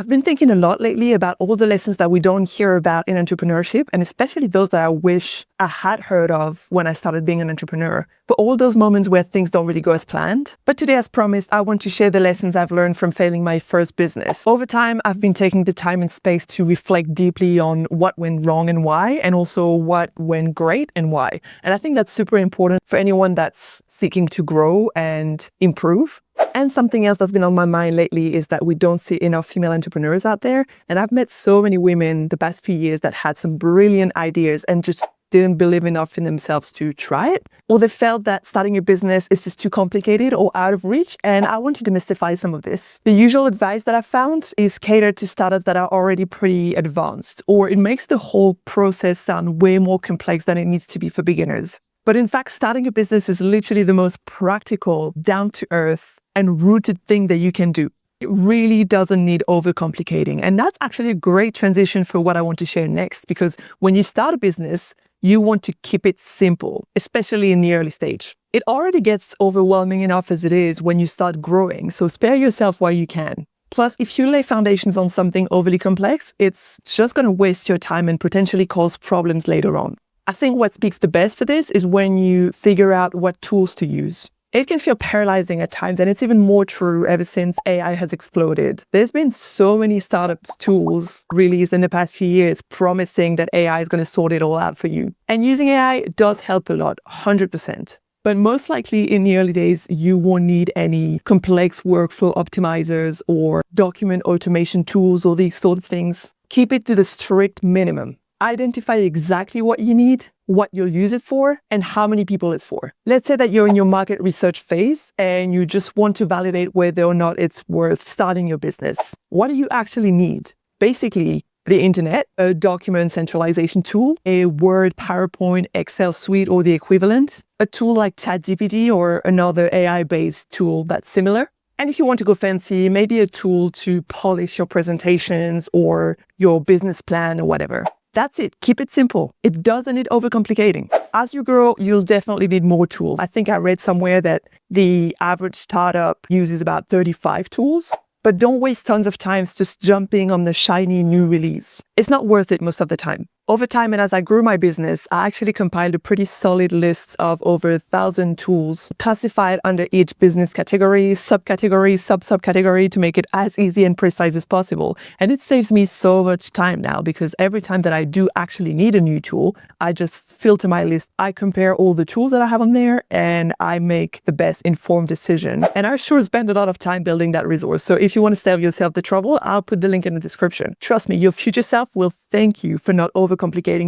I've been thinking a lot lately about all the lessons that we don't hear about in entrepreneurship, and especially those that I wish I had heard of when I started being an entrepreneur. For all those moments where things don't really go as planned. But today, as promised, I want to share the lessons I've learned from failing my first business. Over time, I've been taking the time and space to reflect deeply on what went wrong and why, and also what went great and why. And I think that's super important for anyone that's seeking to grow and improve. And something else that's been on my mind lately is that we don't see enough female entrepreneurs out there. And I've met so many women the past few years that had some brilliant ideas and just didn't believe enough in themselves to try it. Or they felt that starting a business is just too complicated or out of reach. And I want to demystify some of this. The usual advice that I've found is catered to startups that are already pretty advanced, or it makes the whole process sound way more complex than it needs to be for beginners. But in fact, starting a business is literally the most practical, down-to-earth, and rooted thing that you can do. It really doesn't need overcomplicating. And that's actually a great transition for what I want to share next, because when you start a business, you want to keep it simple, especially in the early stage. It already gets overwhelming enough as it is when you start growing, so spare yourself while you can. Plus, if you lay foundations on something overly complex, it's just going to waste your time and potentially cause problems later on. I think what speaks the best for this is when you figure out what tools to use. It can feel paralyzing at times, and it's even more true ever since AI has exploded. There's been so many startups tools released in the past few years promising that AI is going to sort it all out for you. And using AI does help a lot, 100%. But most likely in the early days, you won't need any complex workflow optimizers or document automation tools or these sort of things. Keep it to the strict minimum. Identify exactly what you need, what you'll use it for, and how many people it's for. Let's say that you're in your market research phase and you just want to validate whether or not it's worth starting your business. What do you actually need? Basically, the internet, a document centralization tool, a Word, PowerPoint, Excel suite, or the equivalent, a tool like ChatGPT or another AI-based tool that's similar. And if you want to go fancy, maybe a tool to polish your presentations or your business plan or whatever. That's it. Keep it simple. It doesn't need overcomplicating. As you grow, you'll definitely need more tools. I think I read somewhere that the average startup uses about 35 tools. But don't waste tons of time just jumping on the shiny new release. It's not worth it most of the time. Over time, and as I grew my business, I actually compiled a pretty solid list of over 1,000 tools classified under each business category, subcategory, sub-subcategory to make it as easy and precise as possible. And it saves me so much time now because every time that I do actually need a new tool, I just filter my list. I compare all the tools that I have on there and I make the best informed decision. And I sure spend a lot of time building that resource. So if you want to save yourself the trouble, I'll put the link in the description. Trust me, your future self will thank you for not overcomplicating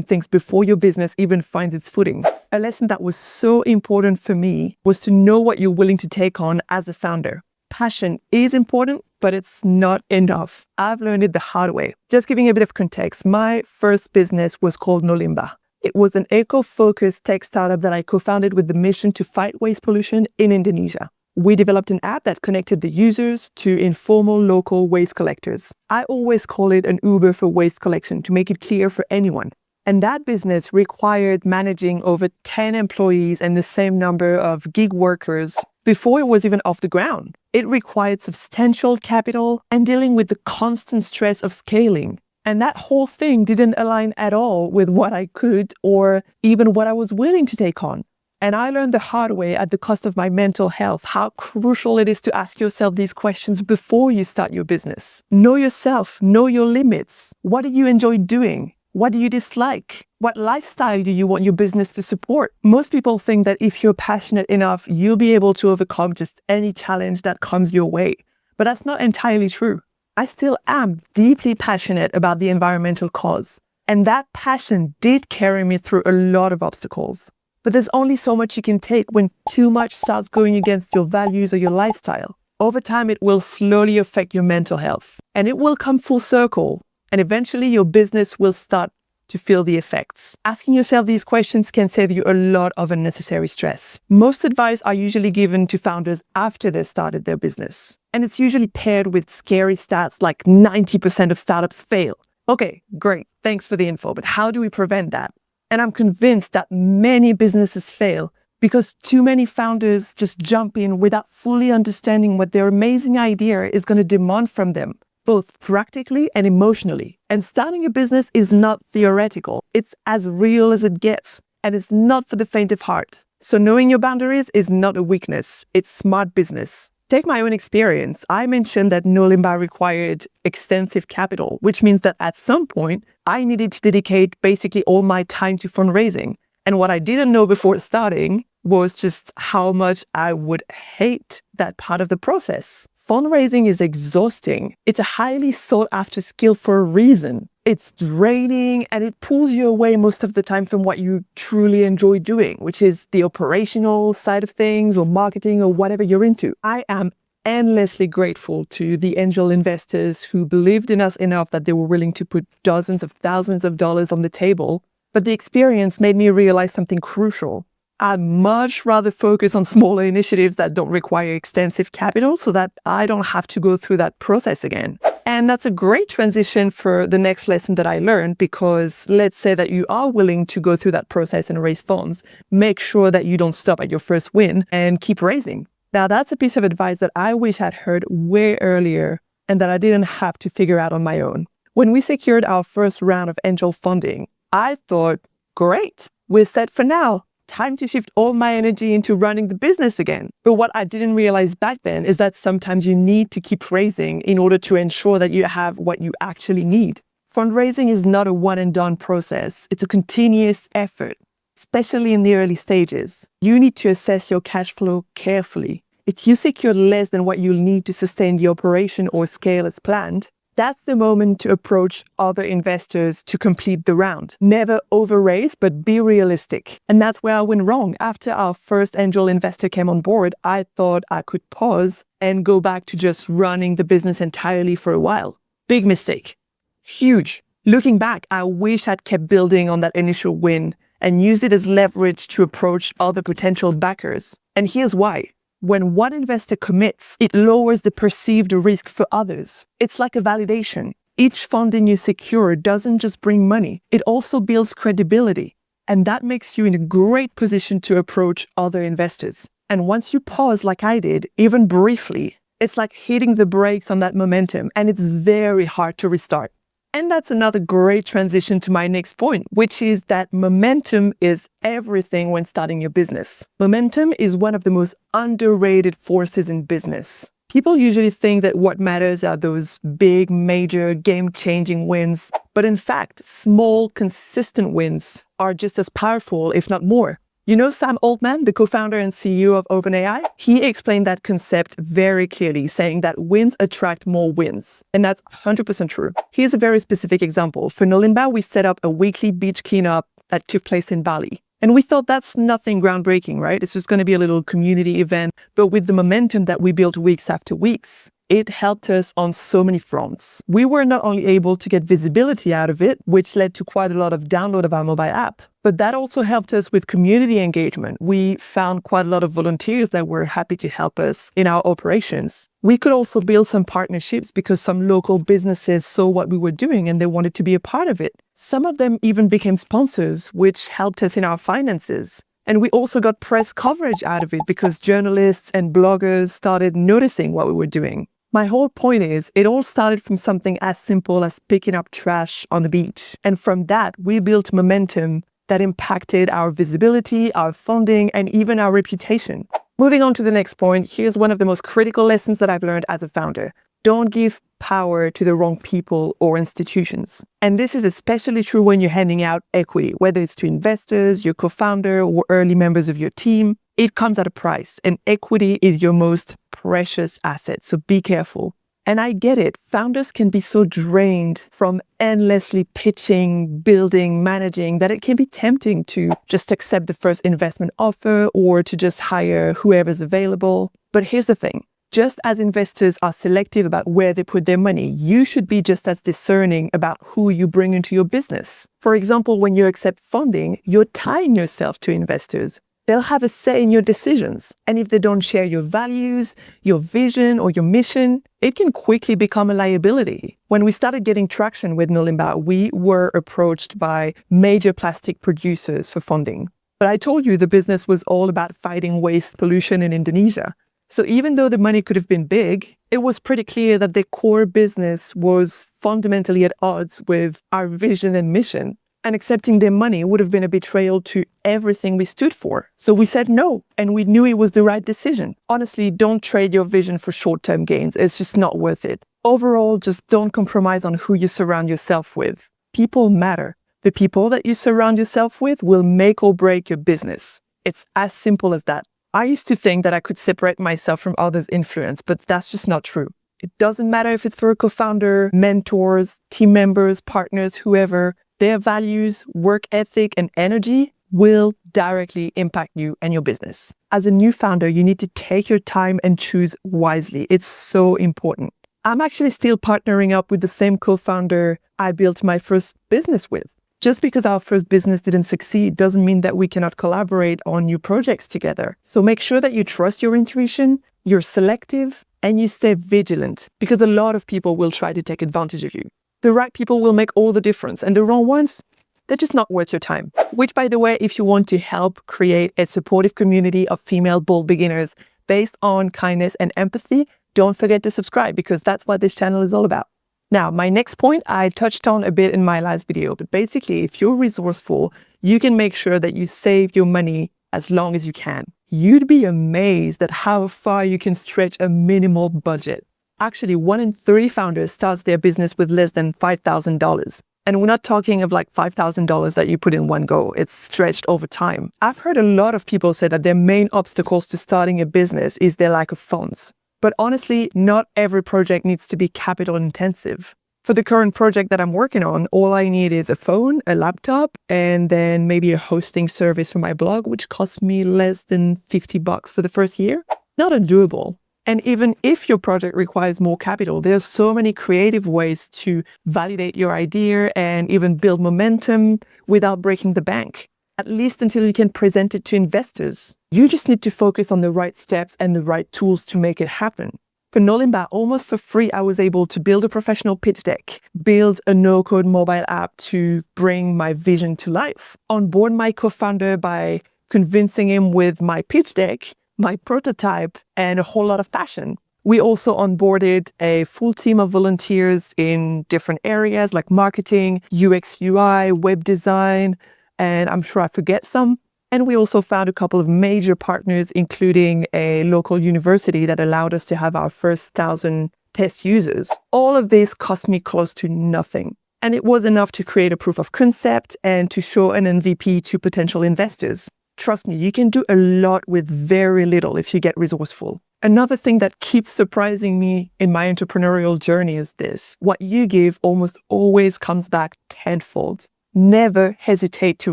things before your business even finds its footing. A lesson that was so important for me was to know what you're willing to take on as a founder. Passion is important, but it's not enough. I've learned it the hard way. Just giving a bit of context, my first business was called Nolimba. It was an eco-focused tech startup that I co-founded with the mission to fight waste pollution in Indonesia. We developed an app that connected the users to informal local waste collectors. I always call it an Uber for waste collection to make it clear for anyone. And that business required managing over 10 employees and the same number of gig workers before it was even off the ground. It required substantial capital and dealing with the constant stress of scaling. And that whole thing didn't align at all with what I could or even what I was willing to take on. And I learned the hard way at the cost of my mental health how crucial it is to ask yourself these questions before you start your business. Know yourself, know your limits. What do you enjoy doing? What do you dislike? What lifestyle do you want your business to support? Most people think that if you're passionate enough, you'll be able to overcome just any challenge that comes your way. But that's not entirely true. I still am deeply passionate about the environmental cause. And that passion did carry me through a lot of obstacles. But there's only so much you can take when too much starts going against your values or your lifestyle. Over time, it will slowly affect your mental health. And it will come full circle. And eventually, your business will start to feel the effects. Asking yourself these questions can save you a lot of unnecessary stress. Most advice are usually given to founders after they've started their business. And it's usually paired with scary stats like 90% of startups fail. Okay, great. Thanks for the info. But how do we prevent that? And I'm convinced that many businesses fail because too many founders just jump in without fully understanding what their amazing idea is going to demand from them. both practically and emotionally. And starting a business is not theoretical. It's as real as it gets, and it's not for the faint of heart. So knowing your boundaries is not a weakness, it's smart business. Take my own experience. I mentioned that Nolimba required extensive capital, which means that at some point, I needed to dedicate basically all my time to fundraising. And what I didn't know before starting was just how much I would hate that part of the process. Fundraising is exhausting. It's a highly sought after skill for a reason. It's draining and it pulls you away most of the time from what you truly enjoy doing, which is the operational side of things or marketing or whatever you're into. I am endlessly grateful to the angel investors who believed in us enough that they were willing to put dozens of thousands of dollars on the table. But the experience made me realize something crucial. I'd much rather focus on smaller initiatives that don't require extensive capital so that I don't have to go through that process again. And that's a great transition for the next lesson that I learned, because let's say that you are willing to go through that process and raise funds. Make sure that you don't stop at your first win and keep raising. Now, that's a piece of advice that I wish I'd heard way earlier and that I didn't have to figure out on my own. When we secured our first round of angel funding, I thought, great, we're set for now. Time to shift all my energy into running the business again. But what I didn't realize back then is that sometimes you need to keep raising in order to ensure that you have what you actually need. Fundraising is not a one and done process. It's a continuous effort, especially in the early stages. You need to assess your cash flow carefully. If you secure less than what you'll need to sustain the operation or scale as planned, that's the moment to approach other investors to complete the round. Never overraise, but be realistic. And that's where I went wrong. After our first angel investor came on board, I thought I could pause and go back to just running the business entirely for a while. Big mistake. Huge. Looking back, I wish I'd kept building on that initial win and used it as leverage to approach other potential backers. And here's why. When one investor commits, it lowers the perceived risk for others. It's like a validation. Each funding you secure doesn't just bring money, it also builds credibility. And that makes you in a great position to approach other investors. And once you pause like I did, even briefly, it's like hitting the brakes on that momentum, and it's very hard to restart. And that's another great transition to my next point, which is that momentum is everything when starting your business. Momentum is one of the most underrated forces in business. People usually think that what matters are those big, major, game-changing wins. But in fact, small, consistent wins are just as powerful, if not more. You know Sam Altman, the co-founder and CEO of OpenAI? He explained that concept very clearly, saying that wins attract more wins. And that's 100% true. Here's a very specific example. For Nolimba, we set up a weekly beach cleanup that took place in Bali. And we thought that's nothing groundbreaking, right? It's just going to be a little community event. But with the momentum that we built weeks after weeks, it helped us on so many fronts. We were not only able to get visibility out of it, which led to quite a lot of download of our mobile app, but that also helped us with community engagement. We found quite a lot of volunteers that were happy to help us in our operations. We could also build some partnerships because some local businesses saw what we were doing and they wanted to be a part of it. Some of them even became sponsors, which helped us in our finances. And we also got press coverage out of it because journalists and bloggers started noticing what we were doing. My whole point is, it all started from something as simple as picking up trash on the beach. And from that, we built momentum that impacted our visibility, our funding, and even our reputation. Moving on to the next point, here's one of the most critical lessons that I've learned as a founder. Don't give power to the wrong people or institutions. And this is especially true when you're handing out equity, whether it's to investors, your co-founder, or early members of your team. It comes at a price, and equity is your most precious asset, so be careful. And I get it, founders can be so drained from endlessly pitching, building, managing, that it can be tempting to just accept the first investment offer or to just hire whoever's available. But here's the thing. Just as investors are selective about where they put their money, you should be just as discerning about who you bring into your business. For example, when you accept funding, you're tying yourself to investors. They'll have a say in your decisions. And if they don't share your values, your vision, or your mission, it can quickly become a liability. When we started getting traction with Nolimba, we were approached by major plastic producers for funding. But I told you the business was all about fighting waste pollution in Indonesia. So even though the money could have been big, it was pretty clear that the core business was fundamentally at odds with our vision and mission. And accepting their money would have been a betrayal to everything we stood for. So we said no, and we knew it was the right decision. Honestly, don't trade your vision for short-term gains. It's just not worth it. Overall, just don't compromise on who you surround yourself with. People matter. The people that you surround yourself with will make or break your business. It's as simple as that. I used to think that I could separate myself from others' influence, but that's just not true. It doesn't matter if it's for a co-founder, mentors, team members, partners, whoever. Their values, work ethic, and energy will directly impact you and your business. As a new founder, you need to take your time and choose wisely. It's so important. I'm actually still partnering up with the same co-founder I built my first business with. Just because our first business didn't succeed doesn't mean that we cannot collaborate on new projects together. So make sure that you trust your intuition, you're selective, and you stay vigilant, because a lot of people will try to take advantage of you. The right people will make all the difference, and the wrong ones, they're just not worth your time. Which, by the way, if you want to help create a supportive community of female bold beginners based on kindness and empathy, don't forget to subscribe, because that's what this channel is all about. Now, my next point I touched on a bit in my last video, but basically, if you're resourceful, you can make sure that you save your money as long as you can. You'd be amazed at how far you can stretch a minimal budget. Actually, 1 in 3 founders starts their business with less than $5,000. And we're not talking of like $5,000 that you put in one go. It's stretched over time. I've heard a lot of people say that their main obstacles to starting a business is their lack of funds. But honestly, not every project needs to be capital intensive. For the current project that I'm working on, all I need is a phone, a laptop, and then maybe a hosting service for my blog, which costs me less than $50 for the first year. Not undoable. And even if your project requires more capital, there's so many creative ways to validate your idea and even build momentum without breaking the bank, at least until you can present it to investors. You just need to focus on the right steps and the right tools to make it happen. For Nolimba, almost for free, I was able to build a professional pitch deck, build a no-code mobile app to bring my vision to life, onboard my co-founder by convincing him with my pitch deck, my prototype, and a whole lot of passion. We also onboarded a full team of volunteers in different areas like marketing, UX, UI, web design, and I'm sure I forget some. And we also found a couple of major partners, including a local university that allowed us to have our first 1,000 test users. All of this cost me close to nothing. And it was enough to create a proof of concept and to show an MVP to potential investors. Trust me, you can do a lot with very little if you get resourceful. Another thing that keeps surprising me in my entrepreneurial journey is this: what you give almost always comes back tenfold. Never hesitate to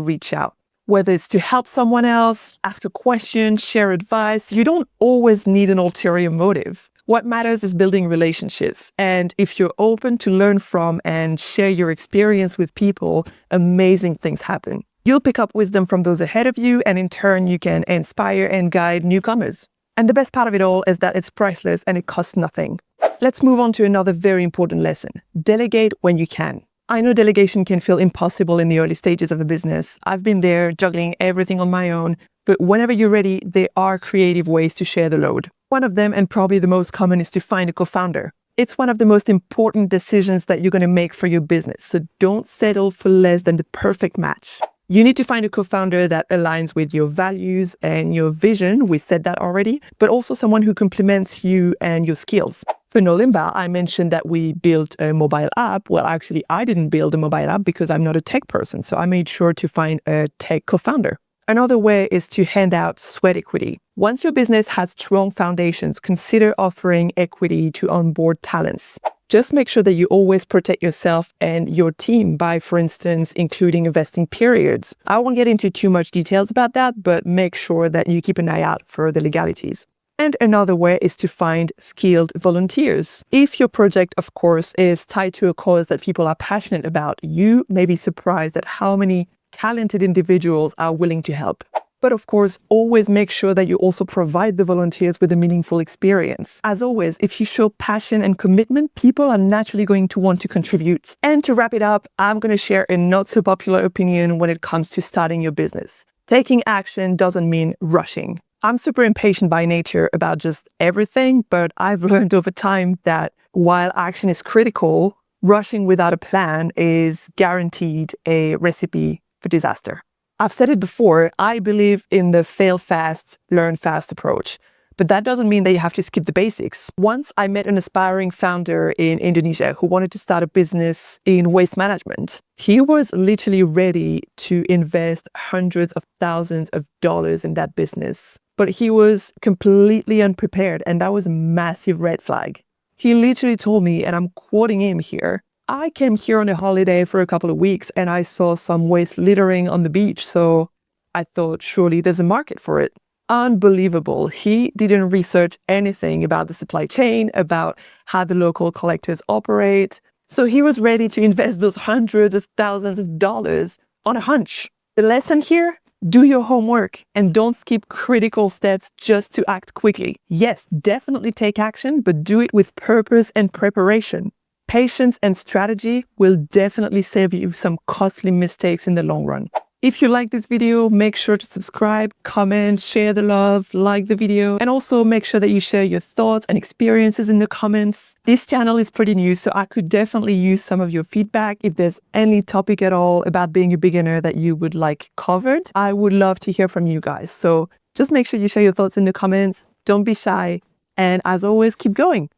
reach out. Whether it's to help someone else, ask a question, share advice, you don't always need an ulterior motive. What matters is building relationships. And if you're open to learn from and share your experience with people, amazing things happen. You'll pick up wisdom from those ahead of you, and in turn, you can inspire and guide newcomers. And the best part of it all is that it's priceless and it costs nothing. Let's move on to another very important lesson. Delegate when you can. I know delegation can feel impossible in the early stages of a business. I've been there juggling everything on my own, but whenever you're ready, there are creative ways to share the load. One of them, and probably the most common, is to find a co-founder. It's one of the most important decisions that you're going to make for your business, so don't settle for less than the perfect match. You need to find a co-founder that aligns with your values and your vision. We said that already, but also someone who complements you and your skills. For Nolimba, I mentioned that we built a mobile app. Well, actually, I didn't build a mobile app because I'm not a tech person, so I made sure to find a tech co-founder. Another way is to hand out sweat equity. Once your business has strong foundations, consider offering equity to onboard talents. Just make sure that you always protect yourself and your team by, for instance, including vesting periods. I won't get into too much details about that, but make sure that you keep an eye out for the legalities. And another way is to find skilled volunteers. If your project, of course, is tied to a cause that people are passionate about, you may be surprised at how many talented individuals are willing to help. But of course, always make sure that you also provide the volunteers with a meaningful experience. As always, if you show passion and commitment, people are naturally going to want to contribute. And to wrap it up, I'm going to share a not so popular opinion when it comes to starting your business. Taking action doesn't mean rushing. I'm super impatient by nature about just everything, but I've learned over time that while action is critical, rushing without a plan is guaranteed a recipe for disaster. I've said it before, I believe in the fail fast, learn fast approach. But that doesn't mean that you have to skip the basics. Once I met an aspiring founder in Indonesia who wanted to start a business in waste management. He was literally ready to invest hundreds of thousands of dollars in that business. But he was completely unprepared, and that was a massive red flag. He literally told me, and I'm quoting him here, I came here on a holiday for a couple of weeks and I saw some waste littering on the beach, so I thought surely there's a market for it. Unbelievable. He didn't research anything about the supply chain, about how the local collectors operate. So he was ready to invest those hundreds of thousands of dollars on a hunch. The lesson here? Do your homework and don't skip critical steps just to act quickly. Yes, definitely take action, but do it with purpose and preparation. Patience and strategy will definitely save you some costly mistakes in the long run. If you like this video, make sure to subscribe, comment, share the love, like the video, and also make sure that you share your thoughts and experiences in the comments. This channel is pretty new, so I could definitely use some of your feedback. If there's any topic at all about being a beginner that you would like covered, I would love to hear from you guys. So just make sure you share your thoughts in the comments. Don't be shy. And as always, keep going.